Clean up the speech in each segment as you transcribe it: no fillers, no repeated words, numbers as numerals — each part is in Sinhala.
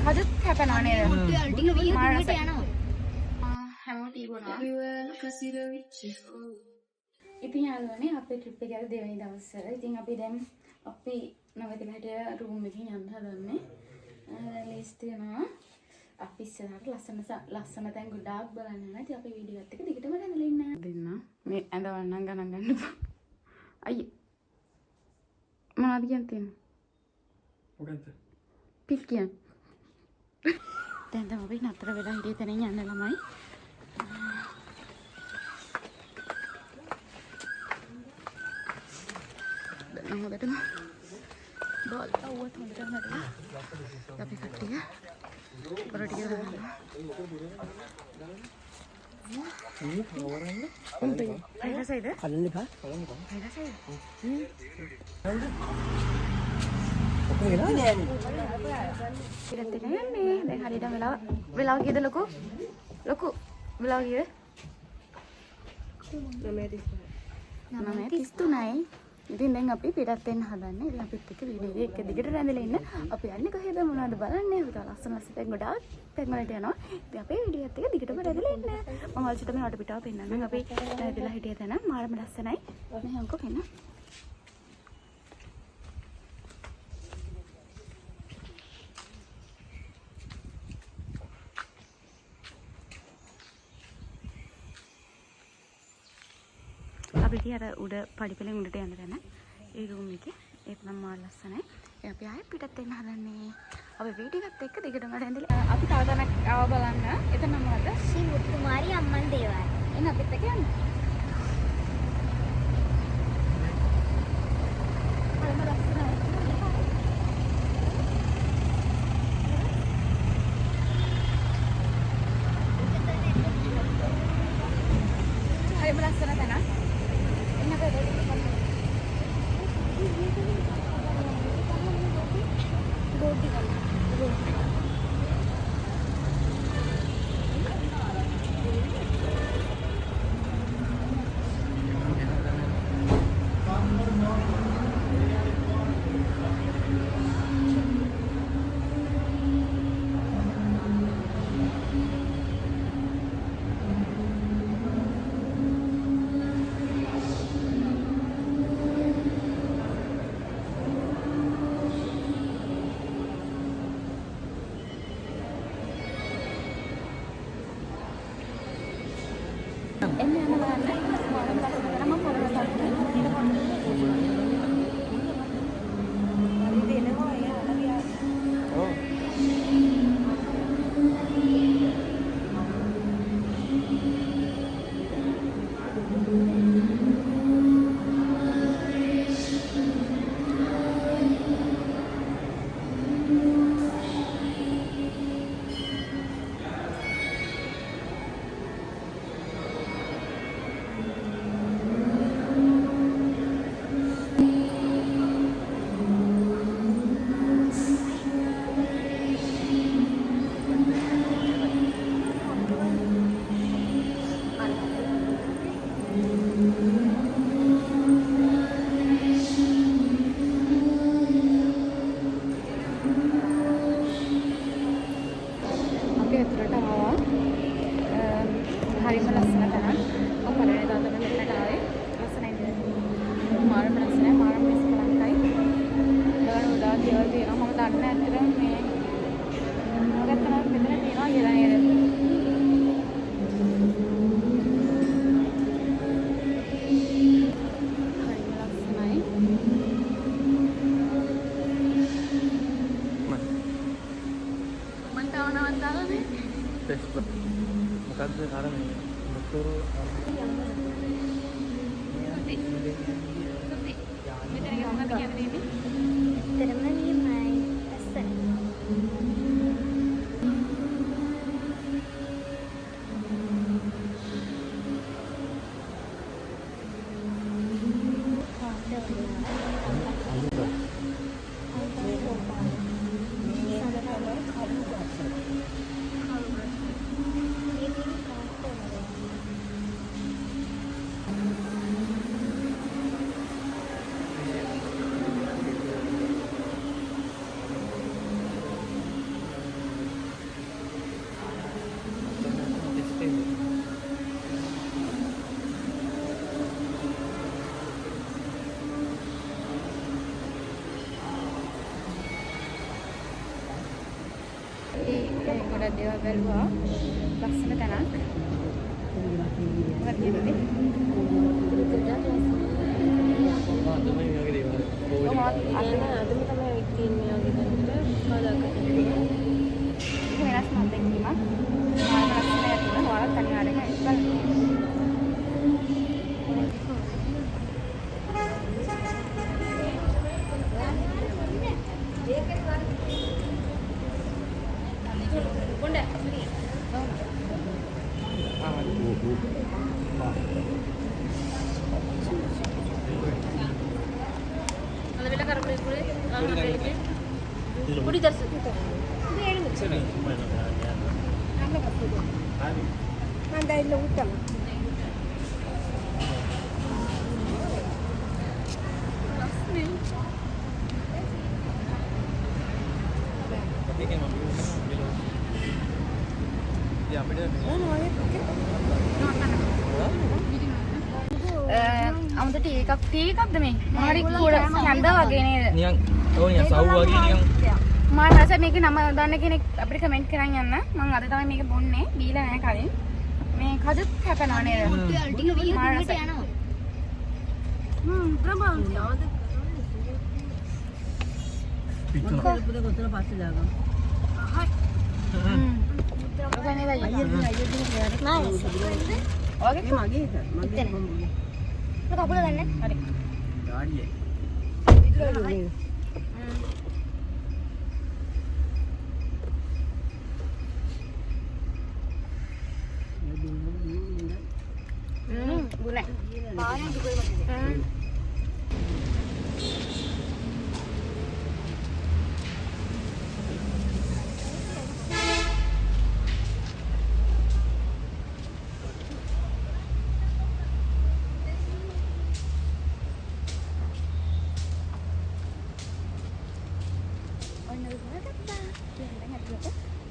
කජුත් කැපෙනවා නේද? ටික වීඩියෝ යනවා. හැමෝම ටී බොනවා. ඉතින් යාළුවනේ අපේ ට්‍රිප් එක යන දෙවෙනි දවසේ. ඉතින් අපි දැන් අපි නවතිලා හිටිය රූම් එකකින් යන්න හදන්නේ. ලිස්ට් වෙනවා. අපි ඉස්සරහට ලස්සන තැන් ගොඩාක් බලන්න යනවා. ඉතින් අපි වීඩියෝ එකත් එක්ක දිගටම රැඳලා ඉන්න. දෙන්න මේ ඇඳවල් නම් ගණන් ගන්න බෑ. අයියේ. මොනවද කියන්නේ? මොකද්ද? පිස් කියන්නේ. දැන් තමයි අපි නතර වෙලා හිටිය තැනින් යන්න ළමයි. දැන් හොදටම බෝල් අවුවත් හොදටම හදලා අපි කට්ටිය පොර ටික දානවා. පයිරසයිද? කලින් එපා. පයිරසයිද? ඔකේ නෑ. ඉතින් යන්නේ. දැන් හරියට වෙලාව කීයද ලොකු? ලොකු වෙලාව කීයද? 9:33යි. ඉතින් දැන් අපි පිටත් වෙන්න හදන්නේ. ඉතින් අපිත් එක්ක වීඩියෝ එක දිගට රැඳලා ඉන්න. අපි යන්නේ කොහෙද මොනවද බලන්නේ. අපි තව ලස්සන තැන් ගොඩාක් තැන් වලට යනවා. ඉතින් අපේ වීඩියෝ එකත් එක්ක දිගටම රැඳලා ඉන්න. මම ඔයාලට මේ වටපිටාව පෙන්නන්නම්. අපි රැඳලා හිටිය තැන මාරම ලස්සනයි. මෙහෙම කො පෙන්න. අපිට අර උඩ පඩිපෙළෙන් උඩට යන්න තැන ඒ රූම් එකේ ඒක නම් මාර ලස්සනයි. අපි ආයෙ පිටත් වෙන්න හදන්නේ. අපි වීඩියෝ එකත් එක්ක දිගටම රැඳිලා අපි තව තැනක් ආව බලන්න. එතන මොකද? ශ්‍රී මුතුමාරි අම්මන් දේවාලය. එන්න අපිත් එක්ක යන්න. හරිම ලස්සනයි. හරිම ලස්සන තැනක්. හරිම ලස්සන තැනක්. මම පළවෙනි දවසේ මෙතනට ආවේ. ලස්සනයි නේද? මාරම ලස්සනයි. මාරම ඉස්කලන්තයි. බලන්න උඩා දේවල් තියෙනවා. මම දන්නේ ඇත්තටම මේ මොකක්ද මෙතන තියෙනවා කියලා නේද? මොකද්ද කාරණේ? මොකටෝ මෙතන මොකක්ද කියන්නේ? terima nimai asal ඒ ගොඩක් දේවල් බැලුවා. ලස්සන තැනක්. මොකක්ද කියන්නේ? අදම මේ වගේ දේවල් අදම තමයි ඇවිත් තියෙන්නේ වගේ දැනට කවදාකවත් වෙනස් මන්දකින්ම මාර්ග ලස්සන ඇතුළ ඔයාලා තනිය අරගෙන බලන්න. අමුතු ටී එකක්ද මේ? හරි කුඩ කැඳ වගේ නේද? නිකන් ඔව් නිකන් සව් වගේ නිකන් මම රස මේක නම දන්න කෙනෙක් අපිට කමෙන්ට් කරන් යන්න. මම අද තමයි මේක බොන්නේ. බීලා නැහැ කලින්. මේ කඩුත් කැපෙනවා නේද? ටික යනවා. ප්‍රබෝල් යවද? පිටු පුද ගොතන පස්සේ දාගමු. හයි. ඔබ නේද අයියෝ මානස ඔගේ මගේ මගේ මම කපුල ගන්න හරි ගාඩියේ ගුණයි පාරේ දුකේ මතේ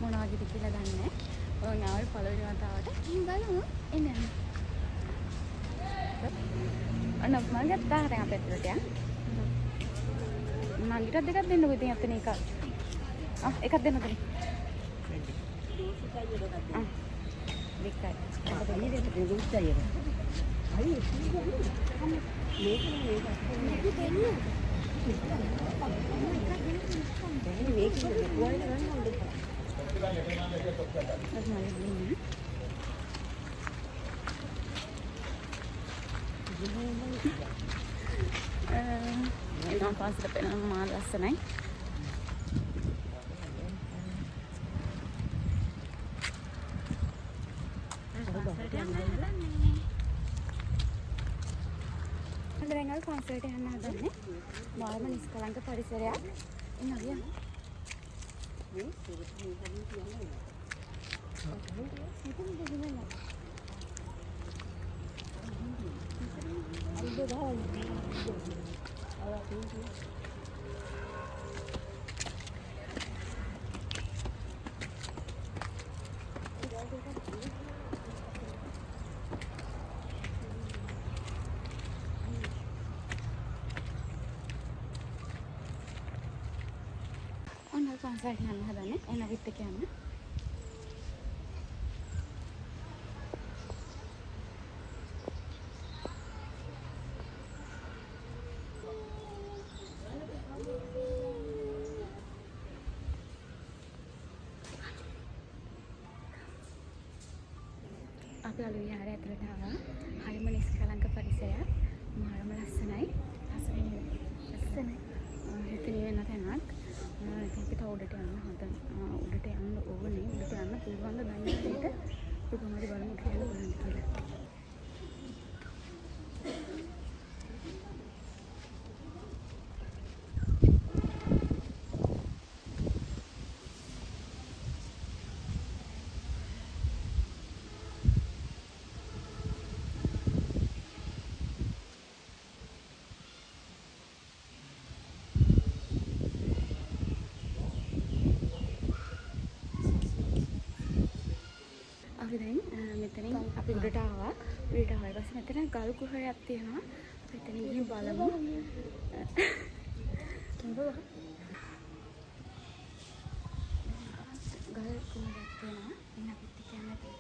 මොනවද කියලා දන්නේ. ඔය නාවල් පළවෙනි වතාවට ගිහින් බලමු එන්න. අන්න මම ගත්තා දැන් අපේ ඇතුළට. මංගිට දෙකක් දෙන්නකෝ ඉතින් අතන එකක්. එකක් දෙන්නකෝ. දෙකයි. Emang pas dapat nama lasanai. Dengar konsert yang ada nih, malam ini sekarang ke Paris ya, ini dia. Ono konsert යන්න හදන්නේ එන විත් එක යන්න. අපි අලු විහාරය ඇතුළට ආවා. හරිම නිස්කලංක පරිසරයක්. මාරම ලස්සනයි. ලස්සනයි. හිතේ වෙන තැනක්. kita උඩට යන්න හදන උඩට යන්න ඕනේ උඩට යන්න පුළුවන් ද දන්නේ නැහැ කොහොමද බලමු කියලා බලන්න කියලා. අපි දැන් මෙතනින් අපි උඩට ආවා. උඩට ආවා. ඊපස්සේ මෙතන ගල් කුහරයක් තියෙනවා. අපි එතනින් ගිහින් බලමු. ඔක්කොම ගත්ත වෙනවා. ඉන්න අපිත් එක්ක යන්න දෙන්න.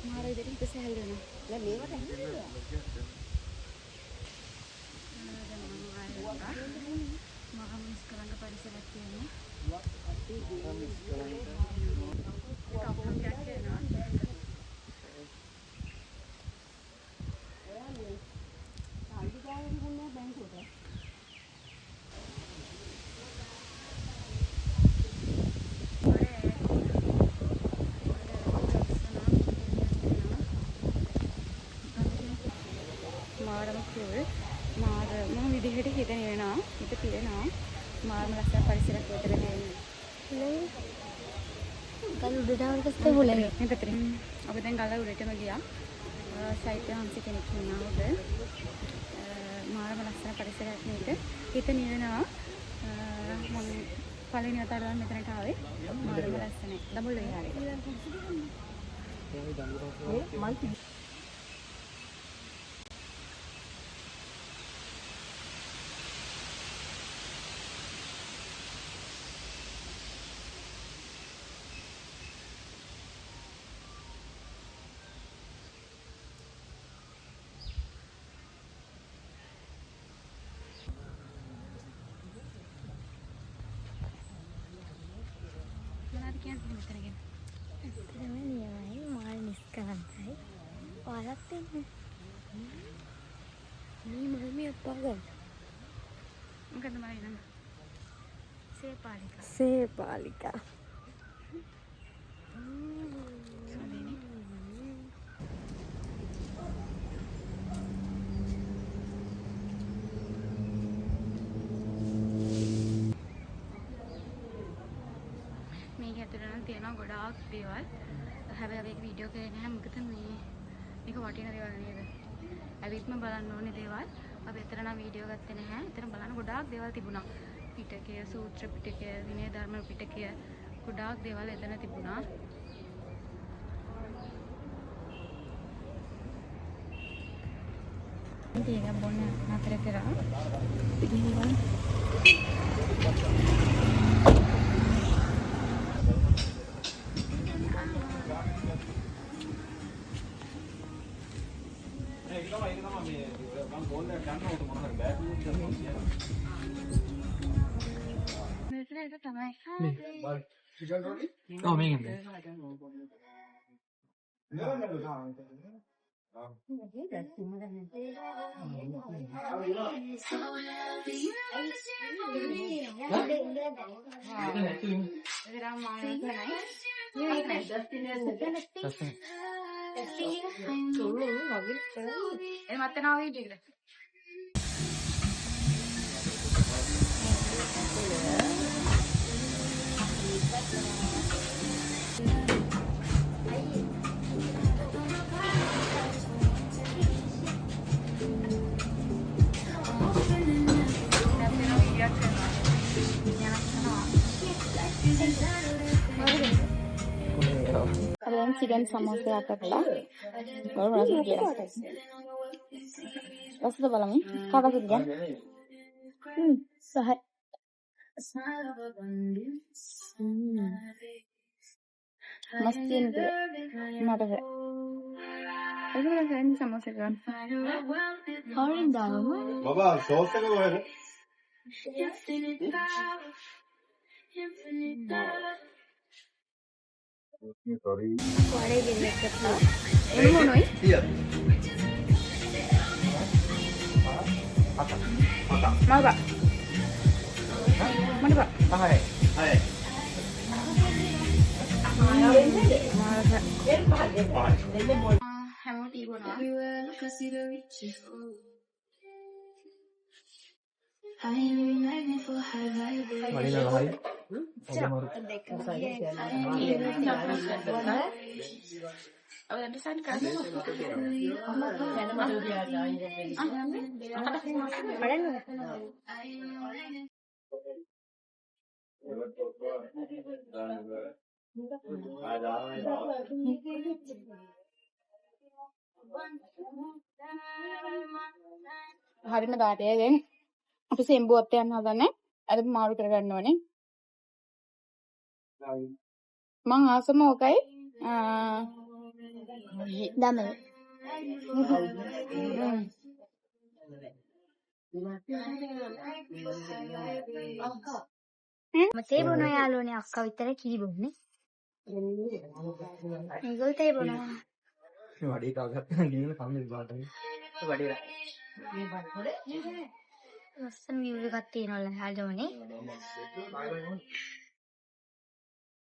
මාර විදිහට හිත සැහැල් වෙනවා. දැන් මේවට හැදෙන්නේ. මම මිස් කරන්න පරිසරයක් කියන්නේ. මාරම කුල් මාරම විදිහට හිත නිවෙනවා හිත පිරෙනවා මාරම ලස්සන පරිසරයක් විතර දෙන්නේ නේ ගල් උඩට ආවට පස්සේ හොලේ මේ පැත්තට අපි දැන් ගල උඩටම ගියා සයිට් එක හම්සි කෙනෙක් ඉන්නවා උඩ මාරම ලස්සන පරිසරයක් නේද හිත නිවෙනවා මම පළවෙනි වතාවට මෙතනට ආවේ මාරම ලස්සනයි දඹුල්ල විහාරේ මල් මාල් නිස්කලන්තයි ඔයාලත් එන්න මේ මල් මේ අප්පා ගන්න මොකද මල් නම සේපාලිකා මේක ඇතුළේ නම් තියෙනවා ගොඩාක් දේවල්. හැබැයි මේක වීඩියෝ කරේ නැහැ මොකද මේක වටින දේවල් නේද? ඇවිත්ම බලන්න ඕනේ දේවල්. අපි එතන නම් වීඩියෝ ගත්තේ නැහැ. එතන බලන්න ගොඩාක් දේවල් තිබුණා. පිටකය, සූත්‍ර පිටකය, විනය ධර්ම පිටකය ගොඩාක් දේවල් එතන තිබුණා. ඒක බොන්න නතර කරා. ඉතින් Oh, මේකෙන්ද? ಮತ್ತೆ ನಾವು ಇದ್ದೀವಿ chicken samosa කටලා ගොඩ රස කියලා. රසද බලමු. කාටද කියන්නේ? සහයි. मस्ती नट है समोसे और बाबा सॉस का वो है सॉरी वाले गिरने का था इन मोनो ही मागा मागा हाय हाय හැමෝම ටී බොනවා. වනිලා ලහයි. ඔය understand කරන්නේ? හරිම දාටය දැන් අපි සෙම්බුවත් යන්න හදන්නේ. අද මාරු කරගන්න ඕනේ. මං ආසම ඕකයි දමල. තේ බොනවා යාළුවනේ අක්කා විතර කිරි බොන්නේ. ඒගොල්ලෝ තේ බොනවා. වඩේ කාගත් ගිහින් කන්නේ බාටයි. වඩේ. ලස්සන view එකක් තියෙනවා යාළුවනේ.